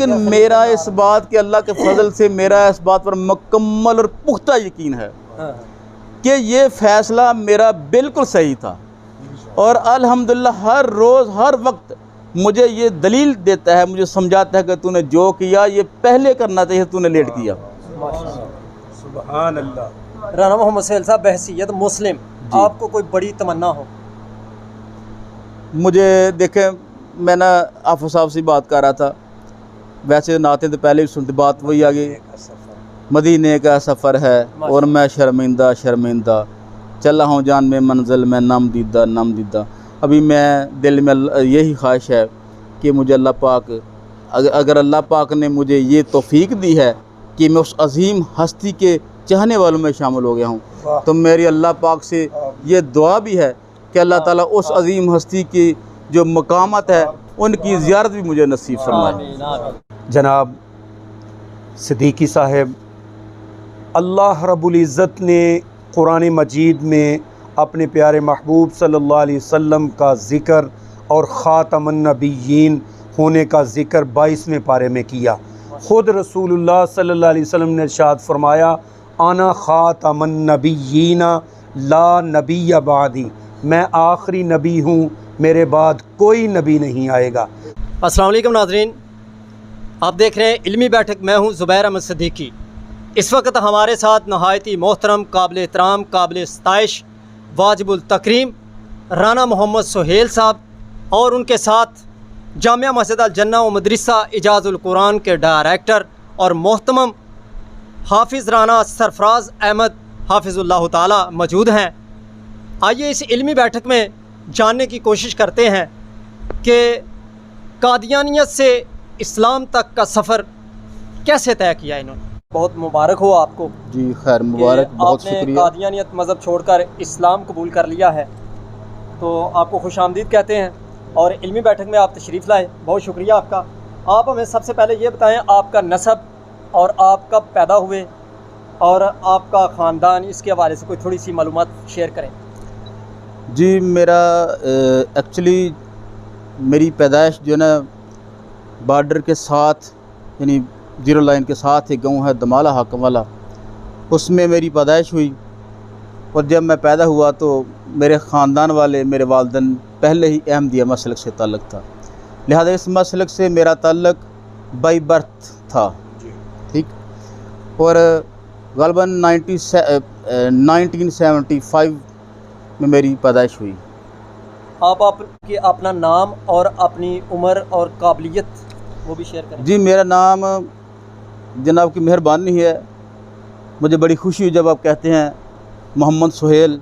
लेकिन मेरा इस बात के अल्लाह के फजल से मेरा इस बात पर मुकम्मल और पुख्ता यकीन है कि ये फ़ैसला मेरा बिल्कुल सही था। और अल्हम्दुलिल्लाह हर रोज़ हर वक्त मुझे ये दलील देता है, मुझे समझाता है कि तूने जो किया ये पहले करना चाहिए, तूने लेट किया। सुभान अल्लाह। राना मोहम्मद सुहेल साहब, बहसीयत मुस्लिम आपको कोई बड़ी तमन्ना हो? मुझे देखें, मैं ना आफो साहब से बात कर रहा था, वैसे नाते तो पहले भी सुनते, बात वही आ गई, मदीने का सफ़र है और मैं शर्मिंदा शर्मिंदा चला हूँ जान में मंजिल में नाम दीदा। अभी मैं दिल में यही ख्वाहिश है कि मुझे अल्लाह पाक, अगर अल्लाह पाक ने मुझे ये तौफीक दी है कि मैं उस अजीम हस्ती के चाहने वालों में शामिल हो गया हूँ, तो मेरी अल्लाह पाक से ये दुआ भी है कि अल्लाह ताला उस अजीम हस्ती की जो मकामत है उनकी ज़ियारत भी मुझे नसीब फरमाए। जनाब सिद्दीकी साहब, अल्लाह रब्बुल इज़्ज़त ने कुरान मजीद में अपने प्यारे महबूब सल्लल्लाहु अलैहि वसल्लम का ज़िक्र और ख़ातमुन नबिय्यीन होने का ज़िक्र 22वें पारे में किया। ख़ुद रसूलुल्लाह सल्लल्लाहु अलैहि वसल्लम ने इरशाद फरमाया, आना ख़ातमुन नबिय्यीन ला नबिय्य बादी, मैं आखिरी नबी हूँ, मेरे बाद कोई नबी नहीं आएगा। अस्सलाम वालेकुम नाज़रीन, आप देख रहे हैं इल्मी बैठक। मैं हूँ ज़ुबैर अहमद सिद्दीकी। इस वक्त हमारे साथ नहायती मोहतरम, काबिल एहतराम, काबिल सताइश, वाजिबुल तकरीम राना मोहम्मद सुहेल साहब और उनके साथ जामिया मस्जिद अल जन्ना व मदरसा इजाज़ुल कुरान के डायरेक्टर और मोहतरम हाफिज़ राना सरफराज अहमद हाफिज़ुल्लाह ताला मौजूद हैं। आइए इस इल्मी बैठक में जानने की कोशिश करते हैं कि कादियानियत से इस्लाम तक का सफ़र कैसे तय किया इन्होंने। बहुत मुबारक हो आपको। जी खैर मुबारक, बहुत आपने शुक्रिया। कादियानियत मज़हब छोड़कर इस्लाम कबूल कर लिया है, तो आपको खुशामदीद कहते हैं और इल्मी बैठक में आप तशरीफ़ लाए, बहुत शुक्रिया आपका। आप हमें सबसे पहले ये बताएं आपका नसब और आप कब पैदा हुए और आपका ख़ानदान, इसके हवाले से कोई थोड़ी सी मालूमात शेयर करें। जी मेरा एक्चुअली मेरी पैदाइश जो है ना बॉर्डर के साथ, यानी ज़ीरो लाइन के साथ एक गाँव है दमाला हाकमवाला, उसमें मेरी पैदाइश हुई। और जब मैं पैदा हुआ तो मेरे ख़ानदान वाले, मेरे वालिदैन पहले ही अहमदिया मसलक से ताल्लुक़ था, लिहाजा इस मसलक से मेरा ताल्लुक़ बाई बर्थ था। ठीक। और ग़ालिबन 1975 में मेरी पैदाइश हुई। आप आपके अपना नाम और अपनी उम्र और काबिलियत वो भी शेयर करें। जी मेरा नाम जनाब की मेहरबानी है, मुझे बड़ी खुशी हुई जब आप कहते हैं मोहम्मद सुहेल।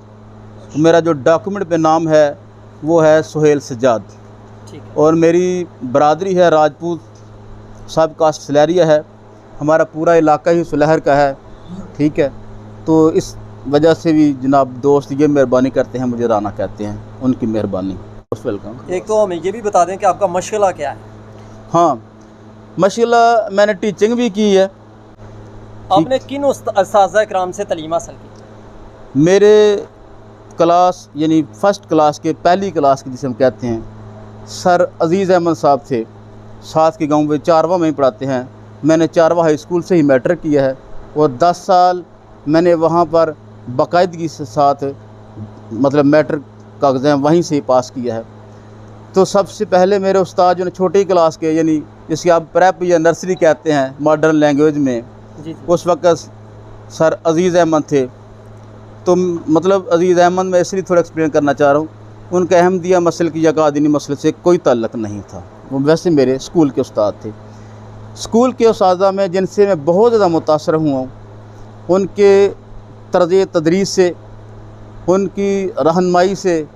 तो मेरा जो डॉक्यूमेंट पे नाम है वो है सुहेल सज्जाद। ठीक है। और मेरी बरादरी है राजपूत, सब कास्ट सलहरिया है, हमारा पूरा इलाका ही सुलहर का है। ठीक है। तो इस वजह से भी जनाब दोस्त ये मेहरबानी करते हैं, मुझे राना कहते हैं, उनकी मेहरबानी। वेलकम। एक तो हमें ये भी बता दें कि आपका मशगला क्या है। हाँ, मशगला मैंने टीचिंग भी की है। आपने किन उस्ताज़ कराम से तलीम हासिल की? मेरे क्लास यानी फ़र्स्ट क्लास के, पहली क्लास की जिसे हम कहते हैं, सर अज़ीज़ अहमद साहब थे, साथ के गांव में चारवा में ही पढ़ाते हैं। मैंने चारवा हाई स्कूल से ही मैट्रिक किया है और 10 साल मैंने वहाँ पर बाकायदगी से साथ मतलब मैट्रिक का एग्ज़ाम वहीं से ही पास किया है। तो सबसे पहले मेरे उस्ताद जो छोटी क्लास के, यानी जिसकी आप प्रेप या नर्सरी कहते हैं मॉडर्न लैंग्वेज में, उस वक्त सर अज़ीज़ अहमद थे। तो मतलब अज़ीज़ अहमद मैं इसलिए थोड़ा एक्सप्लेन करना चाह रहा हूँ, उनका अहमदिया मसल की या कादीनी मसल से कोई ताल्लुक़ नहीं था, वो वैसे मेरे स्कूल के उस्ताद थे। स्कूल के उस्तादा में जिनसे मैं बहुत ज़्यादा मुतासर हुआ, उनके तर्ज़ तदरीस से, उनकी रहनुमाई से,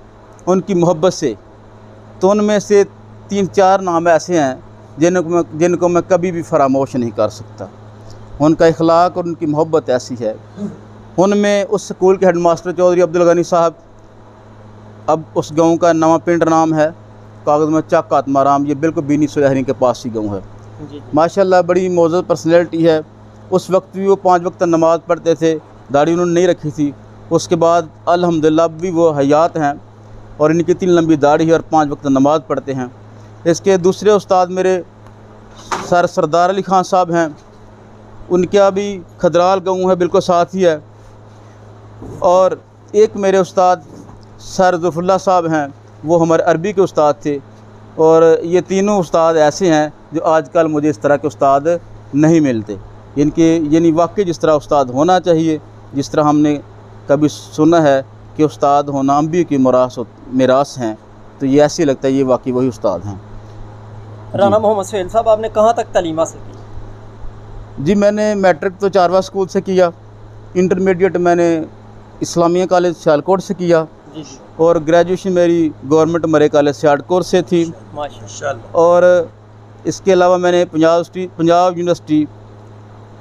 उनकी मोहब्बत से, तो उनमें से 3-4 नाम ऐसे हैं जिनको मैं कभी भी फरामोश नहीं कर सकता। उनका इखलाक और उनकी मोहब्बत ऐसी है। उनमें उस स्कूल के हेडमास्टर चौधरी अब्दुल गनी साहब, अब उस गांव का नवा पिंड नाम है कागज़ में चक आत्माराम, ये बिल्कुल बीनी सुलहरी के पास ही गांव है। माशाल्लाह बड़ी मौजूद पर्सनैलिटी है। उस वक्त भी वो 5 वक्त नमाज़ पढ़ते थे, दाढ़ी उन्होंने नहीं रखी थी। उसके बाद अल्हम्दुलिल्लाह भी वो हयात हैं और इनकी 3 लंबी दाढ़ी है और 5 वक्त नमाज़ पढ़ते हैं। इसके दूसरे उस्ताद मेरे सर सरदार अली ख़ान साहब हैं, उनका भी खदराल गाँव है, बिल्कुल साथ ही है। और एक मेरे उस्ताद सर ज़ुल्फ़ुल्लाह साहब हैं, वो हमारे अरबी के उस्ताद थे। और ये तीनों उस्ताद ऐसे हैं जो आजकल मुझे इस तरह के उस्ताद नहीं मिलते, यानी वाकई जिस तरह उस्ताद होना चाहिए, जिस तरह हमने कभी सुना है कि उस्ताद होना अम्बियों की मिरास हैं, तो ये ऐसे लगता है ये वाकई वही उस्ताद हैं। राना मोहम्मद सुहेल साहब, आपने कहाँ तक तालीम हासिल की? जी, मैंने मैट्रिक तो चारवा स्कूल से किया, इंटरमीडिएट मैंने इस्लामिया कॉलेज सियालकोट से किया, जी और ग्रेजुएशन मेरी गवर्नमेंट मरे कॉलेज सियालकोट से थी। माशाअल्लाह। और इसके अलावा मैंने पंजाब यूनिवर्सिटी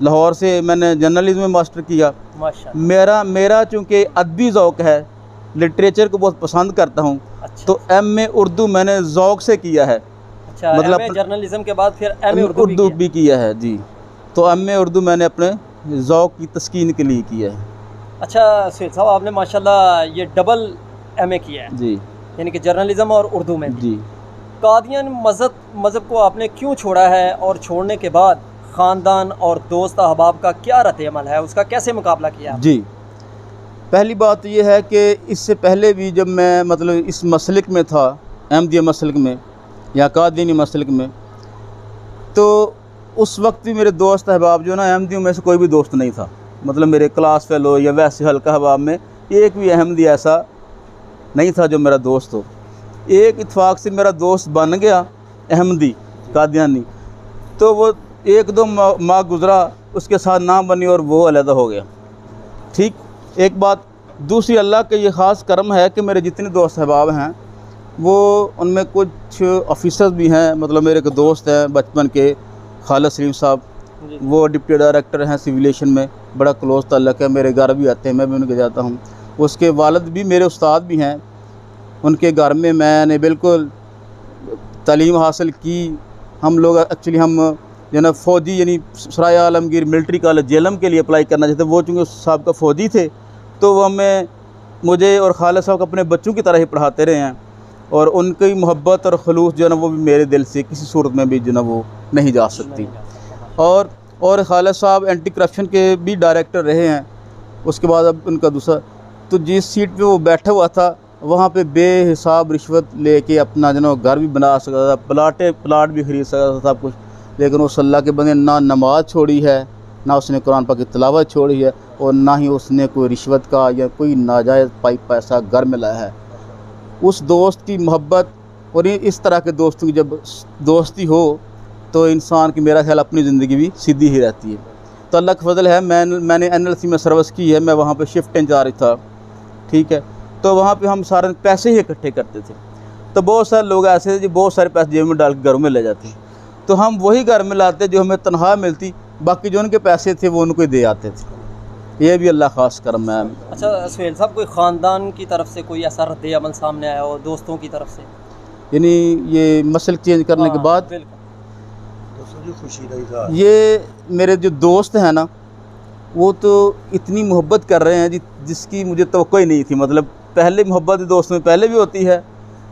लाहौर से मैंने जर्नलिज्म में मास्टर किया। माशाअल्लाह। मेरा चूँकि अदबी ज़ौक़ है, लिटरेचर को बहुत पसंद करता हूँ, अच्छा। तो एम.ए. उर्दू मैंने ज़ौक़ से किया है। अच्छा, मतलब एम.ए. जर्नलिज्म के बाद फिर एम.ए. उर्दू भी किया है जी। तो एम.ए. उर्दू मैंने अपने ज़ौक़ की तस्कीन के लिए किया है। अच्छा सुहेल साहब, आपने माशाल्लाह ये डबल एम.ए. किया है जी, यानी कि जर्नलिज्म और उर्दू में जी। कादियान मज़हब को आपने क्यों छोड़ा है, और छोड़ने के बाद ख़ानदान और दोस्त अहबाब का क्या रद्द अमल है, उसका कैसे मुकाबला किया? जी, पहली बात तो ये है कि इससे पहले भी जब मैं मतलब इस मसलक में था, अहमदिया मसलक में या कादियानी मसलक में, तो उस वक्त भी मेरे दोस्त अहबाब जो ना अहमदियों में से कोई भी दोस्त नहीं था। मतलब मेरे क्लास फेलो या वैसे हल्का अहबाब में एक भी अहमदी ऐसा नहीं था जो मेरा दोस्त हो। एक इत्फाक से मेरा दोस्त बन गया अहमदी कादियानी, तो वो एक दो माह गुज़रा, उसके साथ नाम बनी और वो अलहदा हो गया। ठीक, एक बात। दूसरी, अल्लाह के ये ख़ास करम है कि मेरे जितने दोस्त अहबाब हैं वो उनमें कुछ ऑफिसर्स भी हैं। मतलब मेरे एक दोस्त हैं बचपन के, खालिद सलीम साहब, वो डिप्टी डायरेक्टर हैं सिविलेशन में, बड़ा क्लोज़ ताल्लुक़ है, मेरे घर भी आते हैं, मैं भी उनके जाता हूँ। उसके वालिद भी मेरे उस्ताद भी हैं, उनके घर में मैंने बिल्कुल तालीम हासिल की। हम लोग एक्चुअली हम जो ना फ़ौजी यानी सराय आलमगीर मिलिट्री कॉलेज जेलम के लिए अप्लाई करना चाहते, वो चूँकि उस साहब का फ़ौजी थे, तो वो मुझे और खालिद साहब को अपने बच्चों की तरह ही पढ़ाते रहे हैं। और उनकी मोहब्बत और खलूस जो है ना वो भी मेरे दिल से किसी सूरत में भी जो ना वो नहीं जा सकती। और खालिद साहब एंटी करप्शन के भी डायरेक्टर रहे हैं। उसके बाद अब उनका दूसरा, तो जिस सीट पे वो बैठा हुआ था वहाँ पे बेहिसाब रिश्वत लेके अपना जो ना घर भी बना सकता था, प्लाट भी खरीद सकता था, सब कुछ। लेकिन उस अल्लाह के बंदे ना नमाज छोड़ी है, ना उसने कुरान पाक की तिलावत छोड़ी है, और ना ही उसने कोई रिश्वत का या कोई नाजायज़ पैसा घर में लाया है। उस दोस्त की मोहब्बत और इस तरह के दोस्तों की जब दोस्ती हो तो इंसान की मेरा ख्याल अपनी ज़िंदगी भी सीधी ही रहती है। तो अल्लाह का फजल है, मैंने NLC में सर्विस की है, मैं वहाँ पे शिफ्ट इंचार्ज था। ठीक है, तो वहाँ पे हम सारे पैसे ही इकट्ठे करते थे। तो बहुत सारे लोग ऐसे थे जो बहुत सारे पैसे जेब में डाल के घरों में ले जाते, तो हम वही घर में लाते जो हमें तनख्वाह मिलती, बाकी जो उनके पैसे थे वो उनको ही दे आते थे। ये भी अल्लाह ख़ास करम है। अच्छा सुहेल साहब, कोई ख़ानदान की तरफ से कोई ऐसा रद्द अमल सामने आया हो, दोस्तों की तरफ से? यानी ये मसल चेंज करने के बाद खुशी रही, ये मेरे जो दोस्त हैं ना वो तो इतनी मोहब्बत कर रहे हैं जिसकी मुझे तवक्को ही नहीं थी। मतलब पहले मोहब्बत दोस्तों में पहले भी होती है,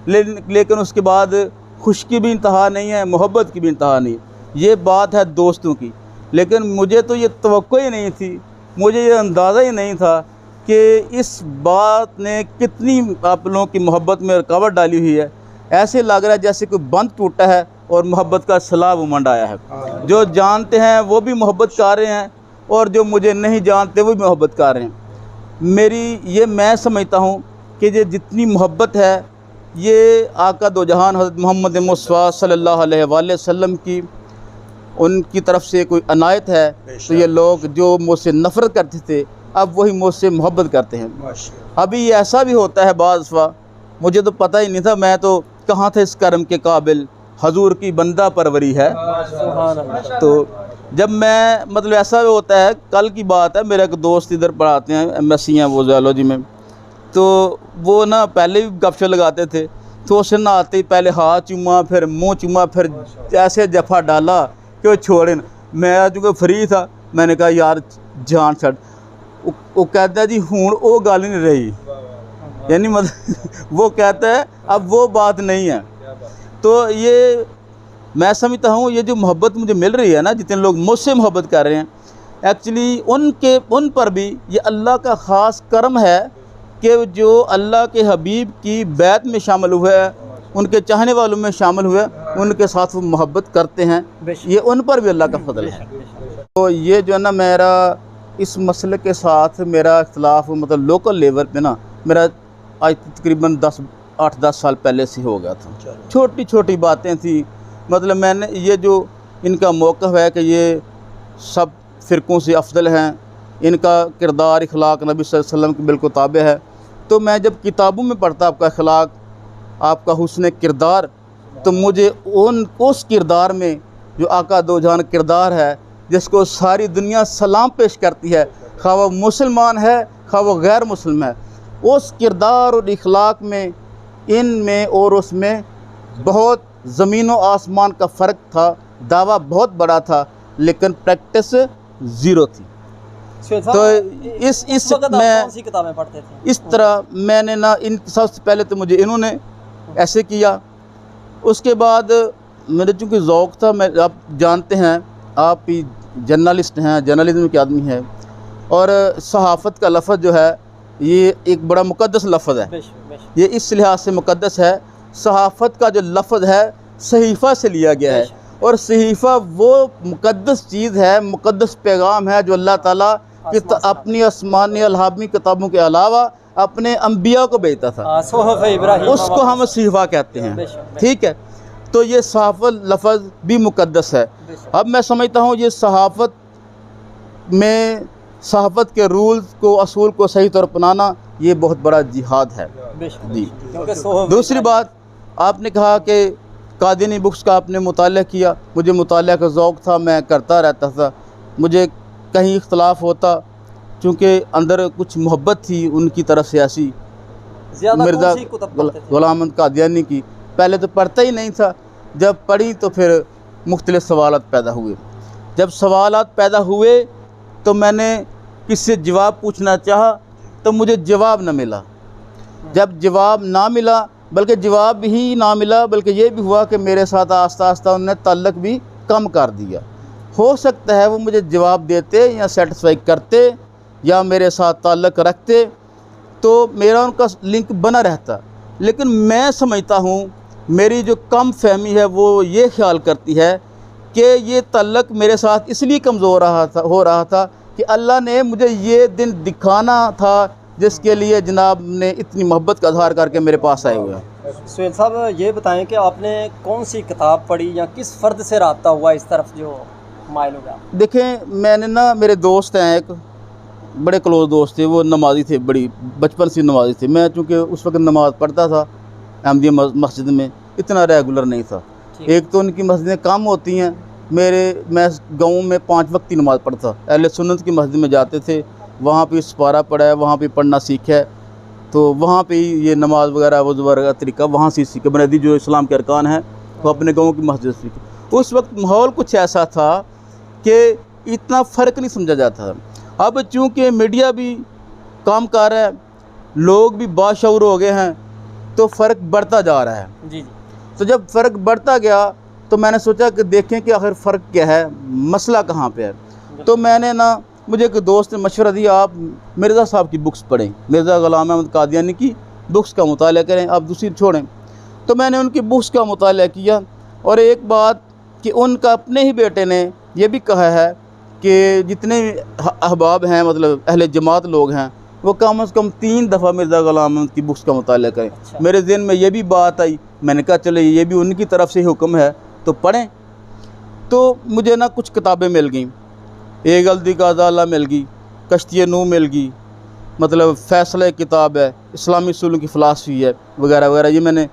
लेकिन उसके बाद खुश की भी इंतहा नहीं है, मोहब्बत की भी इंतहा नहीं। ये बात है दोस्तों की, लेकिन मुझे तो ये तवक्को ही नहीं थी, मुझे ये अंदाज़ा ही नहीं था कि इस बात ने कितनी आप लोगों की मोहब्बत में रुकावट डाली हुई है। ऐसे लग रहा है जैसे कोई बंद टूटा है और मोहब्बत का सैलाब उमड़ आया है। जो जानते हैं वो भी मोहब्बत कर रहे हैं, और जो मुझे नहीं जानते वो भी मोहब्बत कर रहे हैं। मैं समझता हूँ कि ये जितनी मोहब्बत है ये आका दो जहान हज़रत मोहम्मद मुस्तफ़ा सल्लल्लाहु अलैहि वसल्लम की उनकी तरफ से कोई अनायत है। तो ये लोग जो मुझसे नफ़रत करते थे अब वही मुझसे मोहब्बत करते हैं। अभी ऐसा भी होता है बाज़ दफ़ा, मुझे तो पता ही नहीं था, मैं तो कहाँ था इस कर्म के काबिल, हजूर की बंदा परवरी है। तो जब मैं मतलब ऐसा भी होता है, कल की बात है, मेरा एक दोस्त इधर पढ़ाते हैं, MSc हैं वो ज़ूलॉजी में, तो वो ना पहले भी गपशप लगाते थे, तो उससे ना आते ही पहले हाथ चूमा, फिर मुँह चूमा, फिर ऐसे जफ़ा डाला कि वो छोड़े ना। मैं चूँकि फ्री था, मैंने कहा यार जान छड़। वो कहता है जी हूँ वो गल नहीं रही, यानी मतलब वो कहता है अब वो बात नहीं है। तो ये मैं समझता हूँ ये जो मोहब्बत मुझे मिल रही है ना, जितने लोग मुझसे मोहब्बत कर रहे हैं, एक्चुअली उन पर भी ये अल्लाह का ख़ास करम है कि जो अल्लाह के हबीब की बैत में शामिल हुए, उनके चाहने वालों में शामिल हुए, उनके साथ वो मोहब्बत करते हैं, ये उन पर भी अल्लाह का फजल है। तो ये जो है ना, मेरा इस मसले के साथ मेरा इख्तलाफ मतलब लोकल लेवल पे ना, मेरा आज तकरीबन 8-10 साल पहले से हो गया था। छोटी छोटी बातें थी, मतलब मैंने ये जो इनका मौक़िफ़ है कि ये सब फ़िरक़ों से अफजल हैं, इनका किरदार इखलाक नबी सल्लल्लाहु अलैहि वसल्लम के बिल्कुल ताबे है, तो मैं जब किताबों में पढ़ता आपका अखलाक, आपका हुस्न किरदार, तो मुझे उस किरदार में जो आका दो जहान किरदार है, जिसको सारी दुनिया सलाम पेश करती है, खा वो मुसलमान है खा वो गैर मुस्लिम है, उस किरदार और इखलाक में, इनमें और उसमें बहुत ज़मीन व आसमान का फ़र्क था। दावा बहुत बड़ा था लेकिन प्रैक्टिस ज़ीरो थी। तो इस मैं सी किताबें पढ़ते थे? इस तरह मैंने ना, इन सबसे पहले तो मुझे इन्होंने ऐसे किया, उसके बाद मेरे चूँकि ज़ौक़ था, मैं आप जानते हैं, आप ही जर्नलिस्ट हैं, जर्नलिज्म के आदमी हैं, और सहाफ़त का लफ्ज़ जो है ये एक बड़ा मुक़द्दस लफ्ज़ है। ये इस लिहाज से मुक़द्दस है, सहाफ़त का जो लफ्ज़ है सहीफ़ा से लिया गया है, और सहीफ़ा वो मुक़द्दस चीज़ है, मुक़द्दस पैगाम है जो अल्लाह ताला अपनी आसमानी अलहामी किताबों के अलावा अपने अम्बिया को भेजता था, उसको हम सहीफ़ा कहते हैं। ठीक है, तो ये सहाफ़त लफ्ज़ भी मुक़द्दस है। अब मैं समझता हूँ ये सहाफ़त में सहाफ़त के रूल्स को, असूल को सही तौर पर अपनाना, ये बहुत बड़ा जिहाद है जी। दूसरी बात, आपने कहा कि कादियानी बुक्स का आपने मुताला किया, मुझे मुताला का ज़ौक़ था, मैं करता रहता था, मुझे कहीं इख्तलाफ होता, चूँकि अंदर कुछ मोहब्बत थी उनकी तरफ से ऐसी, मिर्ज़ा ग़ुलाम अहमद कादियानी की, पहले तो पढ़ता ही नहीं था, जब पढ़ी तो फिर मुख्तलिफ़ सवालात पैदा हुए। जब सवालात पैदा हुए तो मैंने किससे जवाब पूछना चाहा तो मुझे जवाब न मिला। जब जवाब ना मिला, बल्कि जवाब ही ना मिला, बल्कि ये भी हुआ कि मेरे साथ आस्ता आस्ता उन्होंने ताल्लुक़ भी कम कर दिया। हो सकता है वो मुझे जवाब देते या सेटिस्फाई करते या मेरे साथ ताल्लुक़ रखते तो मेरा उनका लिंक बना रहता, लेकिन मैं समझता हूँ मेरी जो कम फहमी है वो ये ख्याल करती है कि ये ताल्लुक़ मेरे साथ इसलिए कमज़ोर हो रहा था कि अल्लाह ने मुझे ये दिन दिखाना था जिसके लिए जनाब ने इतनी मोहब्बत का इज़हार करके मेरे पास आए हुए हैं। सुहेल साहब, ये बताएं कि आपने कौन सी किताब पढ़ी या किस फ़र्द से राब्ता हुआ इस तरफ जो माइल हो गया? देखें, मैंने ना, मेरे दोस्त हैं, एक बड़े क्लोज़ दोस्त थे, वो नमाज़ी थे, बड़ी बचपन से नमाज़ी थे। मैं चूँकि उस वक्त नमाज़ पढ़ता था अहमदिया मस्जिद में, इतना रेगुलर नहीं था। एक तो उनकी मस्जिदें कम होती हैं, मैं गाँव में 5 वक्त की नमाज़ पढ़ता। अहले सुन्नत की मस्जिद में जाते थे, वहाँ पे सपारा पढ़ा है, वहाँ पे पढ़ना सीखा है, तो वहाँ पे ही ये नमाज वगैरह वज़ू वगैरह का तरीका वहाँ से सीखे। बुनियादी जो इस्लाम के अरकान हैं वो अपने गाँव की मस्जिद सीखे। उस वक्त माहौल कुछ ऐसा था कि इतना फ़र्क नहीं समझा जाता। अब चूँकि मीडिया भी काम कर रहा है, लोग भी बाशऊर हो गए हैं, तो फ़र्क बढ़ता जा रहा है। जी। तो जब फ़र्क बढ़ता गया तो मैंने सोचा कि देखें कि आखिर फ़र्क क्या है, मसला कहाँ पे है। तो मैंने ना, मुझे एक दोस्त ने मशवरा दिया, आप मिर्ज़ा साहब की बुक्स पढ़ें, मिर्ज़ा ग़ुलाम अहमद कादियानी की बुक्स का मुताला करें, आप दूसरी छोड़ें। तो मैंने उनकी बुक्स का मुताला किया, और एक बात कि उनका अपने ही बेटे ने यह भी कहा है कि जितने अहबाब हैं, मतलब अहले जमात लोग हैं, वो कम से कम 3 दफ़ा मिर्ज़ा ग़ुलाम अहमद की बुक्स का मुताला करें। अच्छा। मेरे ज़हन में ये भी बात आई, मैंने कहा चले ये भी उनकी तरफ से हुक्म है तो पढ़ें। तो मुझे ना कुछ किताबें मिल गई, एक गलती का अज़ाला मिल गई, कश्ती नूह मिल गई, मतलब फ़ैसला किताब है, इस्लामी उसूलों की फ़िलासफ़ी है, वगैरह वगैरह। ये मैंने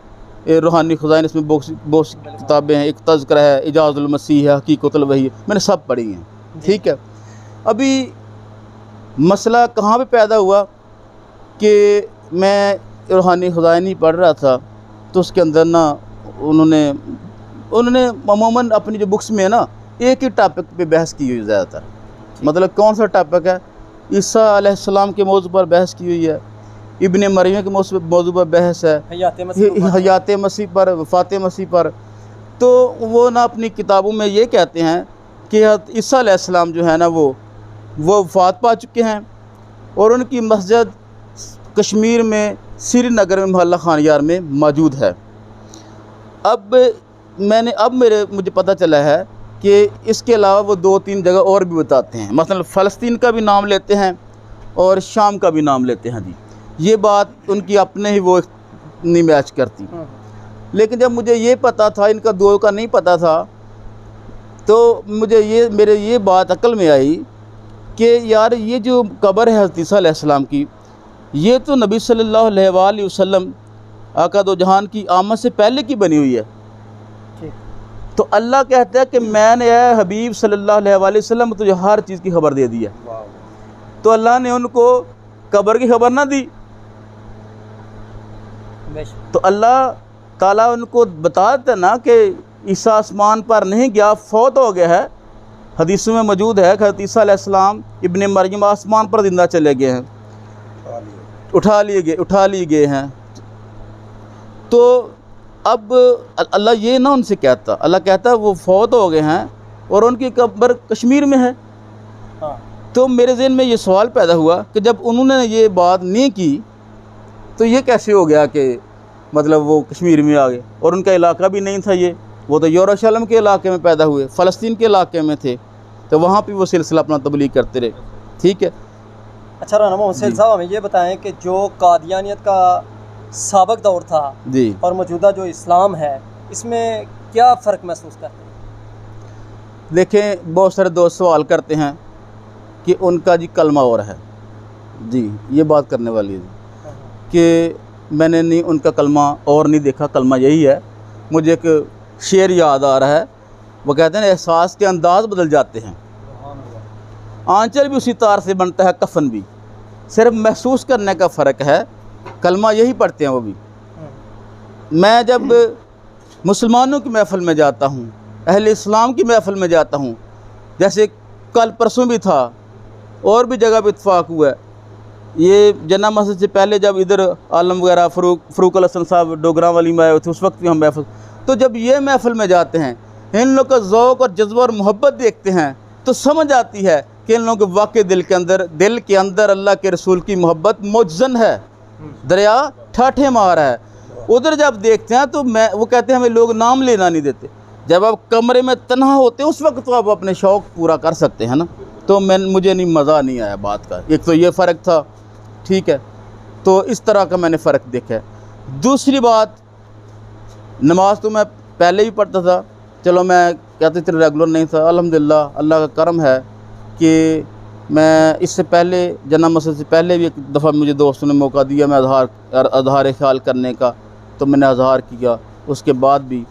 रूहानी ख़ज़ाइन, इसमें बहुत किताबें हैं, एक तज़किरा है, इजाज़ुल मसीह है, हक़ीक़तुल वही है, मैंने सब पढ़ी हैं। ठीक है, अभी मसला कहाँ पे पैदा हुआ कि मैं रूहानी ख़ज़ाइन ही पढ़ रहा था, तो उसके अंदर ना उन्होंने अमूमन अपनी जो बुक्स में है ना, एक ही टॉपिक पे बहस की हुई ज़्यादातर। मतलब कौन सा टॉपिक है? ईसा अलैहिस्सलाम के मौजू पर बहस की हुई है, इब्ने मरियम के मौजू पर बहस है, हयात मसीह पर, वफ़ात मसीह पर, तो वो ना अपनी किताबों में ये कहते हैं कि हज़रत ईसा अलैहिस्सलाम जो है ना वो वफ़ात पा चुके हैं और उनकी मस्जिद कश्मीर में श्रीनगर में मोहल्ला खान यार में मौजूद है। अब मुझे पता चला है कि इसके अलावा वो 2-3 जगह और भी बताते हैं, मसलन फ़लस्तीन का भी नाम लेते हैं और शाम का भी नाम लेते हैं जी। ये बात उनकी अपने ही वो नहीं मैच करती। लेकिन जब मुझे ये पता था, इनका दो का नहीं पता था, तो मेरे ये बात अक्ल में आई कि यार ये जो कब्र है हज़रत ईसा अलैहिस्सलाम की, ये तो नबी सल्लल्लाहु अलैहि वसल्लम आका दो जहान की आमद से पहले की बनी हुई है। तो अल्लाह कहता है कि मैंने ए हबीब सल्लल्लाहु अलैहि वसल्लम तुझे हर चीज़ की खबर दे दी है। तो अल्लाह ने उनको कब्र की खबर ना दी, तो अल्लाह ताला उनको बता देता ना कि ईसा आसमान पर नहीं गया, फौत हो गया है। हदीसों में मौजूद है कि हज़रत ईसा अलैहिस्सलाम इब्ने मरियम आसमान पर ज़िंदा चले गए हैं, उठा लिए गए हैं। तो अब अल्लाह ये ना उनसे कहता, अल्लाह कहता वो फौत हो गए हैं और उनकी कब्र कश्मीर में है। तो मेरे ज़हन में ये सवाल पैदा हुआ कि जब उन्होंने ये बात नहीं की तो ये कैसे हो गया कि मतलब वो कश्मीर में आ गए, और उनका इलाका भी नहीं था ये, वो तो यरूशलेम के इलाके में पैदा हुए, फ़लस्तीन के इलाके में थे, तो वहाँ पे वो सिलसिला अपना तबलीग करते रहे। ठीक है। अच्छा रहनुमा हुसैन साहब, हमें ये बताएं कि जो कादियानियत का साबिक दौर था जी और मौजूदा जो इस्लाम है, इसमें क्या फ़र्क महसूस करते हैं? देखें, बहुत सारे दोस्त सवाल करते हैं कि उनका जी कलमा और है जी, ये बात करने वाली है कि मैंने नहीं उनका कलमा और नहीं देखा, कलमा यही है। मुझे एक शेर याद आ रहा है, वो कहते हैं एहसास के अंदाज़ बदल जाते हैं, आंचल भी उसी तार से बनता है, कफन भी, सिर्फ महसूस करने का फ़र्क है। कलमा यही पढ़ते हैं वो भी। मैं जब मुसलमानों की महफ़िल में जाता हूँ, अहले इस्लाम की महफ़िल में जाता हूँ, जैसे कल परसों भी था और भी जगह पर इत्फाक हुआ है, ये जना मस्जिद से पहले जब इधर आलम वगैरह फ़रूक हसन साहब डोगरा वाली में आए हुए थे, उस वक्त भी हम महफ़िल, तो जब ये महफ़िल में जाते हैं, इन लोग का ज़ौक़ और जज्बा और मोहब्बत देखते हैं तो समझ आती है कि इन लोगों के वाकई दिल के अंदर अल्लाह के रसूल की मोहब्बत मौजन है, दरिया ठाठे मार है। उधर जब देखते हैं तो वो कहते हैं हमें लोग नाम लेना नहीं देते। जब आप कमरे में तन्हा होते हैं उस वक्त तो आप अपने शौक़ पूरा कर सकते हैं ना। तो मुझे नहीं मज़ा नहीं आया बात का, एक तो ये फ़र्क था। ठीक है, तो इस तरह का मैंने फ़र्क देखा है। दूसरी बात, नमाज तो मैं पहले भी पढ़ता था, चलो मैं कहते थे रेगुलर नहीं था, अल्हम्दुलिल्लाह अल्लाह का करम है कि मैं इससे पहले जना मस्जिद से पहले भी एक दफ़ा मुझे दोस्तों ने मौका दिया मैं अज़हार ख्याल करने का, तो मैंने अज़हार किया उसके बाद भी।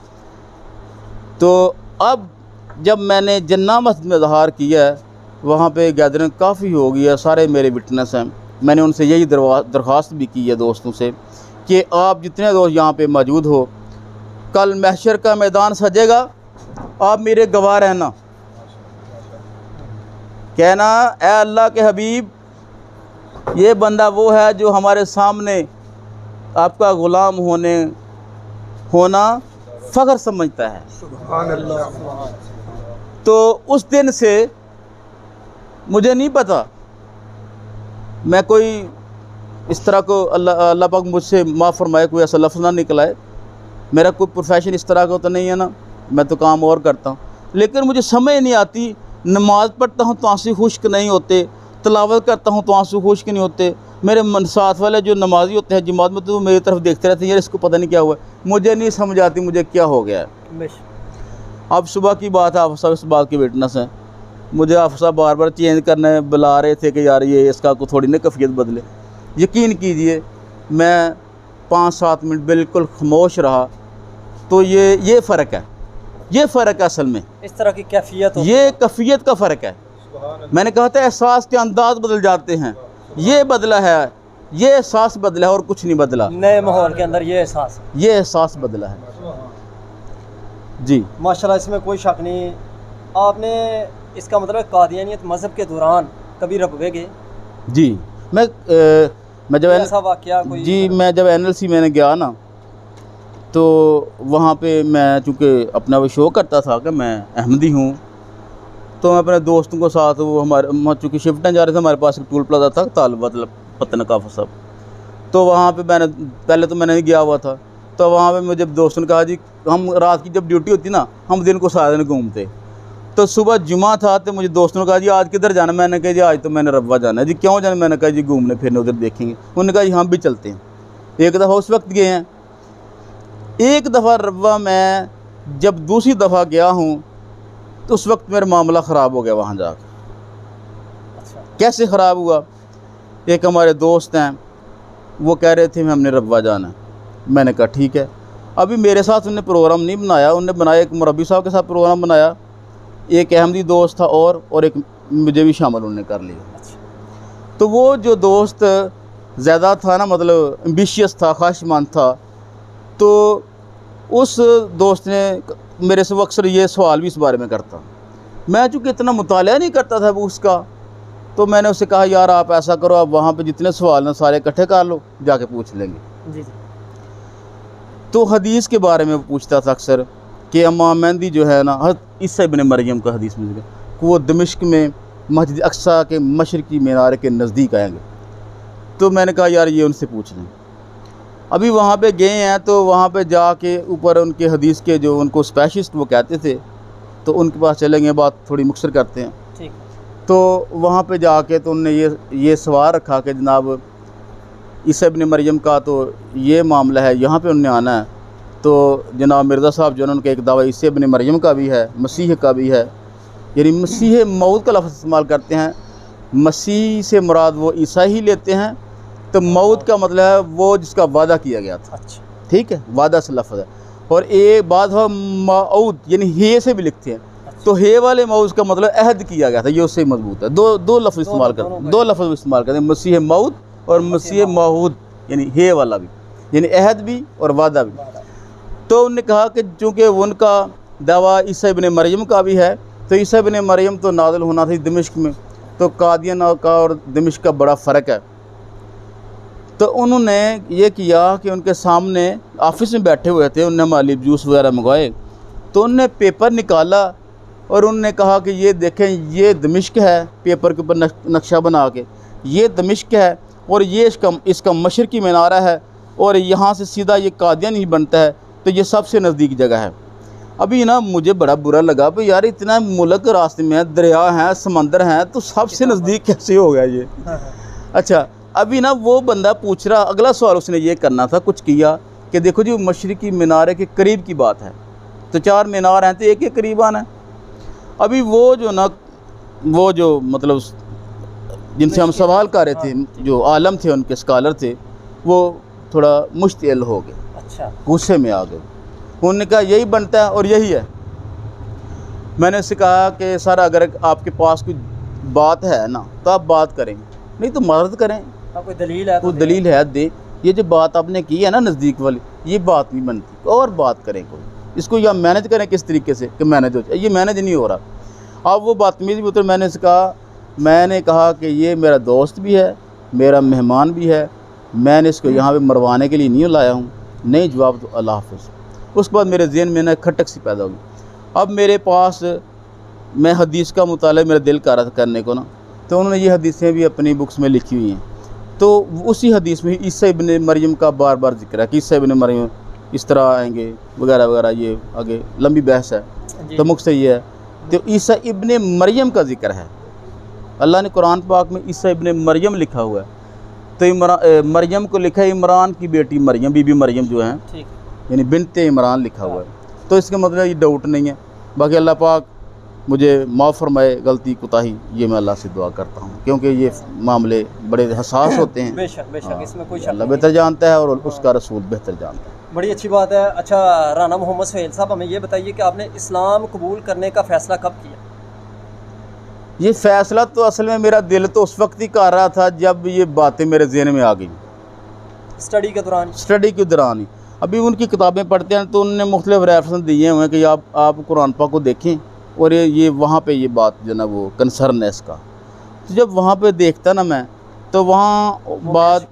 तो अब जब मैंने जन्ना मस्जिद में अज़हार किया है, वहाँ पे गैदरिंग काफ़ी हो गई है, सारे मेरे विटनेस हैं। मैंने उनसे यही दरख्वास्त भी की है दोस्तों से कि आप जितने दोस्त यहाँ पे मौजूद हो, कल महशर का मैदान सजेगा, आप मेरे गवाह रहना, कहना ए अल्लाह के हबीब, ये बंदा वो है जो हमारे सामने आपका ग़ुलाम होना फ़ख्र समझता है। तो उस दिन से मुझे नहीं पता, मैं कोई इस तरह को अल्लाह पाक मुझसे माफ़ फरमाए कोई ऐसा लफ्ज़ ना निकला है, मेरा कोई प्रोफेशन इस तरह का तो नहीं है ना, मैं तो काम और करता हूँ। लेकिन मुझे समझ नहीं आती, नमाज़ पढ़ता हूँ तो आंसू खुश्क नहीं होते, तिलावत करता हूँ तो आंसू खुश्क नहीं होते। मेरे साथ वाले जो नमाजी होते हैं जमात में, तो मेरी तरफ देखते रहते हैं, यार इसको पता नहीं क्या हुआ। मुझे नहीं समझ आती मुझे क्या हो गया है। अब सुबह की बात है, आप सब इस बात की विटनेस हैं, मुझे आप सब बार बार चेंज करने बुला रहे थे कि यार ये इसका को थोड़ी ना कैफियत बदले। यकीन कीजिए मैं 5-7 मिनट बिल्कुल खामोश रहा, तो ये फ़र्क है, ये फ़र्क है असल में, इस तरह की कैफियत, ये कैफियत का फ़र्क है। मैंने कहा था एहसास के अंदाज़ बदल जाते हैं, ये बदला है, ये एहसास बदला है और कुछ नहीं बदला। नए माहौल के अंदर ये एहसास बदला है जी। माशाल्लाह, इसमें कोई शक नहीं। आपने इसका मतलब कादियानियत मज़हब के दौरान कभी रबवे गए? जी, मैं जब ऐसा वाक़या कोई? जी, मैं जब NLC मैंने गया ना, तो वहाँ पे मैं चूँकि अपना वो शो करता था कि मैं अहमदी हूँ, तो मैं अपने दोस्तों के साथ वो हमारे चूँकि शिफ्टें जा रहे थे, हमारे पास एक टूल प्लाजा था मतलब पतन काफ़ा सब, तो वहाँ पे मैंने पहले तो मैंने नहीं गया हुआ था, तो वहाँ पे मुझे दोस्तों ने कहा जी हम रात की जब ड्यूटी होती ना हम दिन को सारा दिन घूमते, तो सुबह जुमा था तो मुझे दोस्तों ने कहा जी आज किधर जाना, मैंने कहा जी आज तो मैंने रब्वा जाना है। जी क्यों जाना, मैंने कहा जी घूमने फिरने उधर देखेंगे। उन्होंने कहा जी हम भी चलते हैं। एक दफ़ा उस वक्त गए हैं, एक दफ़ा रब्वा मैं जब दूसरी दफ़ा गया हूँ तो उस वक्त मेरा मामला ख़राब हो गया वहाँ जाकर। अच्छा। कैसे ख़राब हुआ, एक हमारे दोस्त हैं वो कह रहे थे हमने रब्वा जाना है, मैंने कहा ठीक है। अभी मेरे साथ उन्होंने प्रोग्राम नहीं बनाया, उन्होंने बनाया एक मुरब्बी साहब के साथ प्रोग्राम बनाया, एक अहमदी दोस्त था और एक मुझे भी शामिल उन्होंने कर लिया। अच्छा। तो वो जो दोस्त ज़्यादा था ना, मतलब एम्बिशियस था, ख्वाहिशमंद था, तो उस दोस्त ने मेरे से वो अक्सर ये सवाल भी इस बारे में करता। मैं चूँकि इतना मुताला नहीं करता था वो उसका, तो मैंने उससे कहा यार आप ऐसा करो, आप वहाँ पे जितने सवाल हैं सारे इकट्ठे कर लो, जाके पूछ लेंगे। जी जी। तो हदीस के बारे में वो पूछता था अक्सर कि अम्मा मेहंदी जो है ना, हज़रत ईसा इब्ने मरियम का हदीस में वो दमिश्क में मस्जिद अक्सा के मशरकी मीनारे के नज़दीक आएंगे। तो मैंने कहा यार ये उनसे पूछ लें। अभी वहाँ पे गए हैं तो वहाँ पे जाके ऊपर उनके हदीस के जो उनको स्पेशलिस्ट वो कहते थे, तो उनके पास चलेंगे, बात थोड़ी मुख्तसर करते हैं। ठीक। तो वहाँ पे जाके तो उन्होंने ये सवाल रखा कि जनाब ईसा इब्ने मरियम का तो ये मामला है, यहाँ पे उन्होंने आना है, तो जनाब मिर्ज़ा साहब जो है उनका एक दावा ईसा इब्ने मरियम का भी है, मसीह का भी है, यानी मसीह मौत का लफ्ज़ इस्तेमाल करते हैं। मसीह से मुराद वो ईसा ही लेते हैं, तो मौत का मतलब है वो जिसका वादा किया गया था। अच्छा। ठीक है, वादा से लफ्ज़ है। और एक बात हो मऊद यानी हे से भी लिखते हैं, तो हे वाले मौत का मतलब अहद किया गया था, ये उससे मजबूत है। दो लफ्ज़ इस्तेमाल करते, दो लफ्ज़ इस्तेमाल करते हैं, मसीह मऊद और मसीह मऊद, यानी हे वाला भी, यानी अहद भी और वादा भी। तो उन्होंने कहा कि चूँकि उनका दावा ईसा इब्ने मरियम का भी है, तो ईसा इब्ने मरियम तो नाज़िल होना था दमिश्क में, तो कादियान का और दमिश्क का बड़ा फ़र्क है। तो उन्होंने ये किया कि उनके सामने ऑफिस में बैठे हुए थे, उन्होंने हमारे लिए जूस वगैरह मंगवाए, तो उन्होंने पेपर निकाला और उन्होंने कहा कि ये देखें ये दमिश्क है, पेपर के ऊपर नक्शा बना के, ये दमिश्क है और ये इसका मशरकी मीनारा है और यहाँ से सीधा ये कादियान ही बनता है, तो ये सबसे नज़दीक जगह है। अभी ना मुझे बड़ा बुरा लगा भाई यार इतना मुल्क रास्ते में है, दरिया हैं, समंदर हैं, तो सबसे नज़दीक कैसे हो गया ये। अच्छा, अभी ना वो बंदा पूछ रहा, अगला सवाल उसने ये करना था, कुछ किया कि देखो जी मशरकी मीनारे के करीब की बात है, तो 4 मीनार हैं तो एक के करीब आना है। अभी वो जो ना वो जो मतलब जिनसे हम सवाल कर रहे थे, जो आलम थे, उनके स्कॉलर थे, वो थोड़ा मुश्तिल हो गए, अच्छा, गुस्से में आ गए। उन्होंने कहा यही बनता है और यही है। मैंने उससे कहा कि सर अगर आपके पास कोई बात है ना तो आप बात करें, नहीं तो मदद करें, कोई दलील है, कोई दलील है दे। ये जो बात आपने की है ना नज़दीक वाली, ये बात नहीं बनती, और बात करें कोई, इसको या मैनेज करें किस तरीके से कि मैनेज हो जाए, ये मैनेज नहीं हो रहा। अब वो बदतमीज़ी भी उतर, मैंने कहा कि ये मेरा दोस्त भी है, मेरा मेहमान भी है, मैंने इसको यहाँ पे मरवाने के लिए नहीं लाया हूँ। नहीं जवाब तो अल्लाह हाफ़िज़। उसके बाद मेरे ज़हन में ना खटक सी पैदा होगी। अब मेरे पास मैं हदीस का मुताला मेरा दिल कर रहा था करने को ना, तो उन्होंने ये हदीसें भी अपनी बुक्स में लिखी हुई हैं। तो उसी हदीस में ईसा इब्ने मरियम का बार बार जिक्र है कि ईसा इब्ने मरियम इस तरह आएंगे वगैरह वगैरह, ये आगे लंबी बहस है, तो मुख्तसर ये है। तो ईसा इब्ने मरियम का जिक्र है, अल्लाह ने कुरान पाक में ईसा इब्ने मरियम लिखा हुआ है, तो मरियम को लिखा है इमरान की बेटी मरियम, बीबी मरियम जो हैं, यानी बिनते इमरान लिखा हुआ है। तो इसका मतलब ये डाउट नहीं है। बाकी अल्लाह पाक मुझे माफ़ फरमाए गलती कोताही, ये मैं अल्लाह से दुआ करता हूँ, क्योंकि ये मामले बड़े हसास होते हैं। बेशक बेशक, इसमें कोई शक अल्लाह नहीं। बेहतर जानता है और उसका रसूल बेहतर जानता है। बड़ी अच्छी बात है। अच्छा राना मोहम्मद सुहेल साहब, हमें ये बताइए कि आपने इस्लाम कबूल करने का फ़ैसला कब किया? ये फ़ैसला तो असल में मेरा दिल तो उस वक्त ही कर रहा था जब ये बातें मेरे ज़हन में आ गई, स्टडी के दौरान। स्टडी के दौरान ही। अभी उनकी किताबें पढ़ते हैं तो उन्होंने मुख्तलिफ रेफरेंस दिए हुए हैं कि आप कुरान पाक को देखें और ये वहाँ पे ये बात जो ना वो कंसर्न है इसका। तो जब वहाँ पे देखता ना मैं, तो वहाँ बात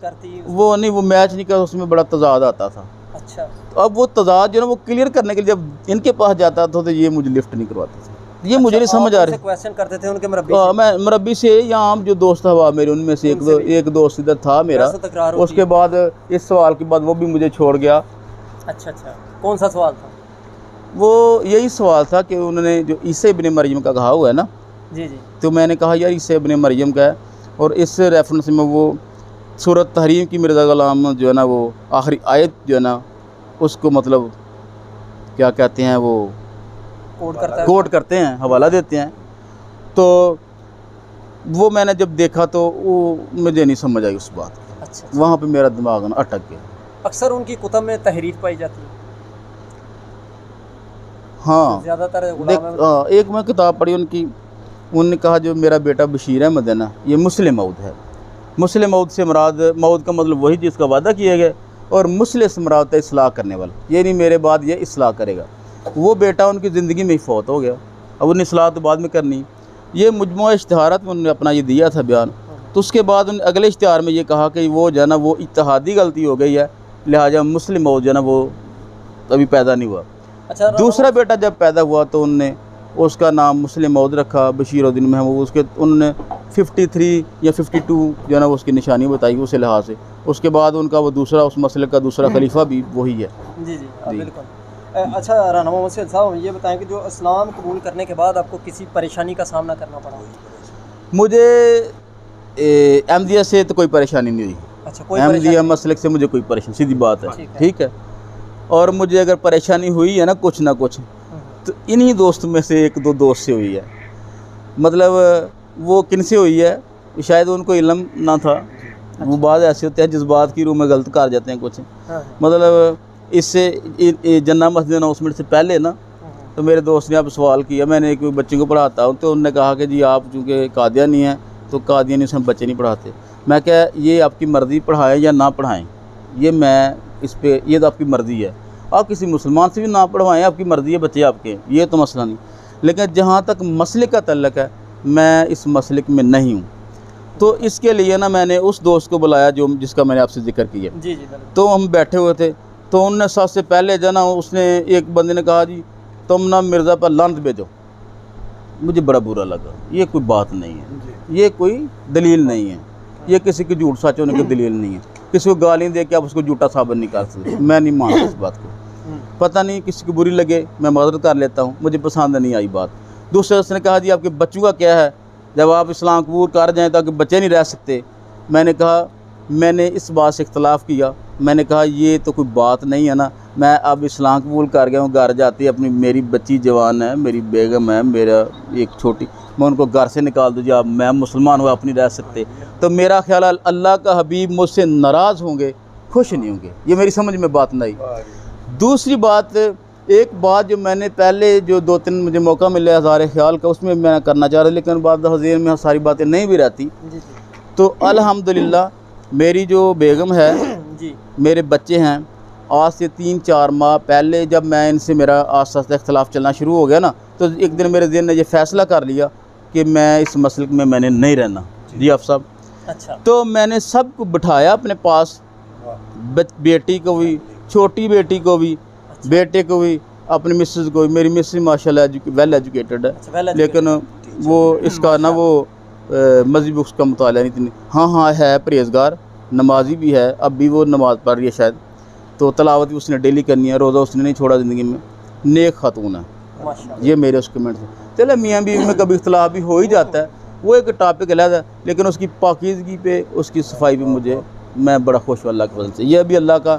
वो नहीं, वो मैच नहीं कर, उसमें बड़ा तजाद आता था। अच्छा। तो अब वो तजाद जो है ना वो क्लियर करने के लिए जब इनके पास जाता था तो ये मुझे लिफ्ट नहीं करवाते थे। ये मुझे नहीं समझ आ रही। क्वेश्चन करते थे उनके मुरब्बी से? मैं मुरब्बी से या आम जो दोस्त हवा मेरे उनमें से एक दोस्त इधर था मेरा। उसके बाद इस सवाल के बाद वो भी मुझे छोड़ गया। अच्छा अच्छा, कौन सा सवाल था? वो यही सवाल था कि उन्होंने जो ईसा इब्ने मरियम का कहा हुआ है ना, जी जी, तो मैंने कहा यार ईसा इब्ने मरियम का है, और इस रेफरेंस में वो सूरत तहरीम की मिर्ज़ा ग़ुलाम जो है ना वो आखिरी आयत जो है ना उसको मतलब क्या कहते हैं वो कोट करते हैं, हवाला देते हैं। तो वो मैंने जब देखा तो वो मुझे नहीं समझ आई उस बात की। अच्छा, वहाँ पे मेरा दिमाग ना अटक गया। अक्सर उनकी कुतब में तहरीफ पाई जाती है। हाँ, ज़्यादातर एक मैं किताब पढ़ी उनकी, उन्होंने कहा जो मेरा बेटा बशीर अहमद है ना ये मुस्लिम मऊद है। मुस्लिम मऊद से मुराद, मऊद का मतलब वही जिसका वादा किया गया, और मुस्लिम से मुराद है इसलाह करने वाला, ये नहीं मेरे बाद ये इसलाह करेगा। वो बेटा उनकी ज़िंदगी में ही फौत हो गया, अब उन्हें इसलाह तो बाद में करनी। ये मुजमुआ इश्तिहारात में उन्होंने अपना ये दिया था बयान। तो उसके बाद उन्होंने अगले इश्तिहार में ये कहा कि वो जो है ना वो इत्तेहादी गलती हो गई है, लिहाजा मुस्लिम मऊद जो है ना वो अभी पैदा नहीं हुआ। अच्छा, दूसरा बेटा जब पैदा हुआ तो उनने उसका नाम मुस्लिम मऊद रखा, बशीरुद्दीन महमूद। उसके उन्होंने 53 या 52 जो है ना उसकी निशानी बताई उस लिहाज से। उसके बाद उनका वो दूसरा उस मसले का दूसरा खलीफा भी वही है। जी जी, बिल्कुल। अच्छा राना मोहम्मद सैयद साहब, ये बताएं कि जो इस्लाम कबूल करने के बाद आपको किसी परेशानी का सामना करना पड़ा? मुझे अहमदिया से तो कोई परेशानी नहीं हुई। अच्छा, कोई अहमदिया मसलक से मुझे कोई परेशानी, सीधी बात है, ठीक है। और मुझे अगर परेशानी हुई है ना कुछ तो इन्हीं दोस्तों में से एक दो दोस्त से हुई है। मतलब वो किन से हुई है, शायद उनको इल्म ना था। वो बात ऐसे होते हैं जज्बात की रूह में गलत कर जाते हैं कुछ। मतलब इससे जन्ना मस्जिद अनाउंसमेंट से पहले ना तो मेरे दोस्त ने आप सवाल किया, मैंने एक बच्चे को पढ़ाता हूँ, तो उन्होंने कहा कि जी आप चूँकि कादियानी हैं तो कादियानी उसमें बच्चे नहीं पढ़ाते। मैं क्या ये आपकी मर्ज़ी पढ़ाएं या ना पढ़ाएं, ये मैं इस पे ये तो आपकी मर्ज़ी है। आप किसी मुसलमान से भी ना पढ़वाएं, आपकी मर्ज़ी है, बच्चे आपके, ये तो मसला नहीं। लेकिन जहाँ तक मसले का तल्लक है मैं इस मसलिक में नहीं हूँ। तो इसके लिए ना मैंने उस दोस्त को बुलाया जो जिसका मैंने आपसे जिक्र किया। जी जी, तो हम बैठे हुए थे, तो उनने सबसे पहले जो ना उसने एक बंदे ने कहा जी तुम ना मिर्ज़ा पर लानत भेजो। मुझे बड़ा बुरा लगा, ये कोई बात नहीं है, ये कोई दलील नहीं है, ये किसी की झूठ सच होने की दलील नहीं है। किसी को गाली दे के आप उसको झूठा साबित नहीं कर सकते। मैं नहीं मानता इस बात को। पता नहीं किसी को बुरी लगे, मैं मदद कर लेता हूँ, मुझे पसंद नहीं आई बात। दूसरे उसने कहा जी आपके बच्चों का क्या है, जब आप इस्लाम कबूल कर जाएँ तो आपके बच्चे नहीं रह सकते। मैंने कहा मैंने इस बात से इख्तलाफ किया, मैंने कहा ये तो कोई बात नहीं है ना, मैं अब इस्लाम कबूल कर गया हूँ, घर जाती अपनी मेरी बच्ची जवान है, मेरी बेगम है, मेरा एक छोटी, मैं उनको घर से निकाल दूँ, आप मैं मुसलमान हुआ आप नहीं रह सकते। तो मेरा ख्याल अल्लाह का हबीब मुझसे नाराज़ होंगे, खुश नहीं होंगे, ये मेरी समझ में बात नहीं। दूसरी बात, एक बात जो मैंने पहले जो 2-3 मुझे मौका मिला हज़ार ख्याल का उसमें मैं करना चाह रहा, लेकिन बाद हज़ीर में सारी बातें नहीं भी रहती। तो अल्हम्दुलिल्लाह मेरी जो बेगम है जी, मेरे बच्चे हैं, आज से 3-4 माह पहले जब मैं इनसे मेरा आस्ता आस्ता इख्तलाफ चलना शुरू हो गया ना, तो एक दिन मेरे ज़हन ने ये फ़ैसला कर लिया कि मैं इस मसलक में मैंने नहीं रहना। जी आप साहब। अच्छा, तो मैंने सबको बिठाया अपने पास, बेटी को भी, छोटी बेटी को भी, बेटे को भी, अपनी मिसेज़ को भी। मेरी मिसेज़ माशाल्लाह वेल एजुकेटेड है, लेकिन वो इसका ना वो मज़हबी बुक्स का मुताला नहीं इतनी। हाँ है परहेज़गार, नमाजी भी है, अब भी वो नमाज़ पढ़ रही है शायद, तो तलावत भी उसने डेली करनी है, रोज़ा उसने नहीं छोड़ा ज़िंदगी में, नेक खातून है। ये मेरे उस कमेंट से। चले मियाँ बीवी में कभी इख्तलाफ भी हो ही जाता है, वो एक टॉपिक अलग है, लेकिन उसकी पाकीज़गी पे, उसकी सफाई पे मैं बड़ा खुश हूँ अल्लाह के फजल से। यह भी अल्लाह का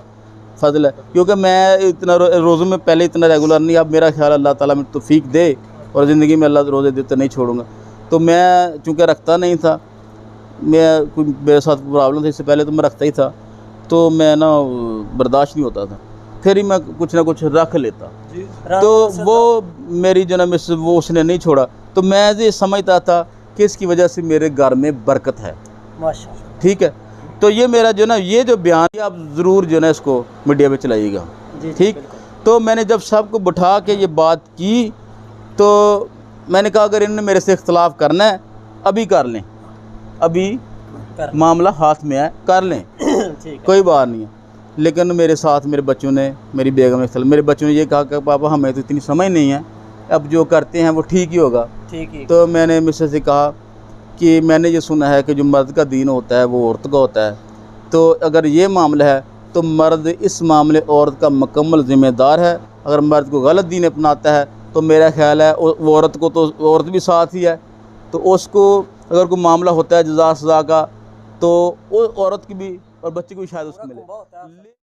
फ़ज़ल है, क्योंकि मैं इतना रोज़ों में पहले इतना रेगुलर नहीं, अब मेरा ख्याल अल्लाह ताला मुझे तौफीक दे और ज़िंदगी में अल्लाह रोज़े देते नहीं छोड़ूंगा। तो मैं चूँकि रखता नहीं था, मैं कोई मेरे साथ प्रॉब्लम थी, इससे पहले तो मैं रखता ही था, तो मैं ना बर्दाश्त नहीं होता था, फिर ही मैं कुछ ना कुछ रख लेता। तो वो मेरी जो ना मिस वो उसने नहीं छोड़ा, तो मैं ये समझता था कि इसकी वजह से मेरे घर में बरकत है। माशाअल्लाह। ठीक है, तो ये मेरा जो ना ये जो बयान है आप ज़रूर जो ना इसको मीडिया में चलाइएगा। ठीक, तो मैंने जब सबको बिठा के ये बात की, तो मैंने कहा अगर इन्होंने मेरे से इख्तलाफ करना है अभी कर लें, अभी मामला हाथ में है, कर लें, कोई बात नहीं है। लेकिन मेरे साथ मेरे बच्चों ने, मेरी बेगम ने, मेरे बच्चों ने ये कहा कि पापा हमें तो इतनी समझ नहीं है, अब जो करते हैं वो ठीक ही होगा। ठीक ही। तो मैंने मिसेस से कहा कि मैंने ये सुना है कि जो मर्द का दीन होता है वो औरत का होता है, तो अगर ये मामला है तो मर्द इस मामले औरत का मुकम्मल ज़िम्मेदार है। अगर मर्द को गलत दीन अपनाता है तो मेरा ख्याल है वो औरत को, तो औरत भी साथ ही है, तो उसको अगर कोई मामला होता है जज़ा सज़ा का तो वो औरत की भी और बच्चे को भी शायद उसको मिले।